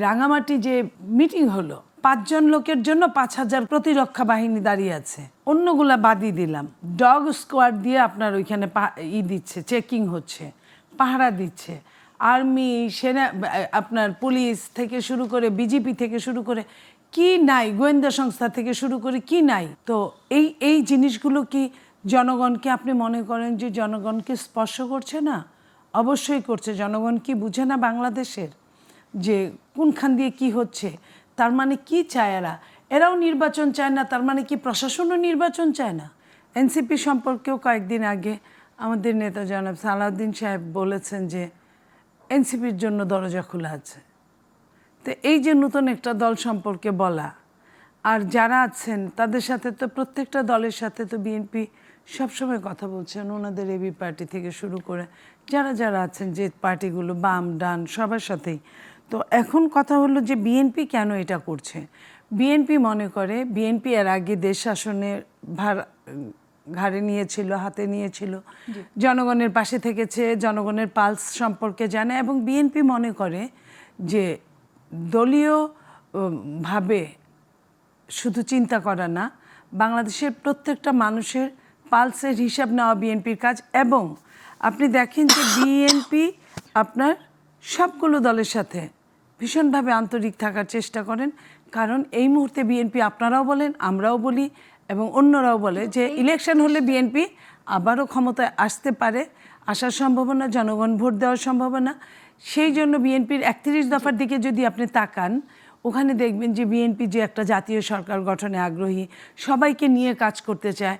রাঙামাটি যে মিটিং হলো 5 জন লোকের জন্য 5,000 প্রতিরক্ষা বাহিনী দাঁড়িয়ে আছে, অন্যগুলা বাদই দিলাম। ডগ স্কোয়াড দিয়ে আপনার ওইখানে দিচ্ছে, চেকিং হচ্ছে, পাহারা দিচ্ছে, আর্মি, সেনা, আপনার পুলিশ থেকে শুরু করে বিজেপি থেকে শুরু করে কি নাই, গোয়েন্দা সংস্থা থেকে শুরু করে কি নাই। তো এই জিনিসগুলো কি জনগণকে আপনি মনে করেন যে জনগণকে স্পর্শ করছে না? অবশ্যই করছে। জনগণ কি বুঝে না বাংলাদেশের যে কোনখান দিয়ে কি হচ্ছে? তার মানে কি চায় এরাও নির্বাচন চায় না, তার মানে কি প্রশাসনও নির্বাচন চায় না? এনসিপি সম্পর্কেও কয়েকদিন আগে আমাদের নেতা জনাব সালাউদ্দিন সাহেব বলেছেন যে এনসিপির জন্য দরজা খোলা আছে। তো এই যে নতুন একটা দল সম্পর্কে বলা, আর যারা আছেন তাদের সাথে তো প্রত্যেকটা দলের সাথে তো বিএনপি সবসময় কথা বলছেন, ওনাদের এবি পার্টি থেকে শুরু করে যারা আছেন যে পার্টিগুলো বাম ডান সবার সাথেই। তো এখন কথা হলো যে বিএনপি কেন এটা করছে? বিএনপি মনে করে, বিএনপি এর আগে দেশ শাসনের ভার ঘাড়ে নিয়েছিল, হাতে নিয়েছিল, জনগণের পাশে থেকেছে, জনগণের পালস সম্পর্কে জানে, এবং বিএনপি মনে করে যে দলীয় ভাবে শুধু চিন্তা করা না, বাংলাদেশের প্রত্যেকটা মানুষের পালসের হিসাব নেওয়া বিএনপির কাজ। এবং আপনি দেখেন যে বিএনপি আপনার সবগুলো দলের সাথে ভীষণভাবে আন্তরিক থাকার চেষ্টা করেন, কারণ এই মুহূর্তে বিএনপি, আপনারাও বলেন, আমরাও বলি এবং অন্যরাও বলে যে ইলেকশন হলে বিএনপি আবারও ক্ষমতায় আসতে পারে, আসার সম্ভাবনা, জনগণ ভোট দেওয়ার সম্ভাবনা। সেই জন্য বিএনপির 31 দফার দিকে যদি আপনি তাকান, ওখানে দেখবেন যে বিএনপি যে একটা জাতীয় সরকার গঠনে আগ্রহী, সবাইকে নিয়ে কাজ করতে চায়,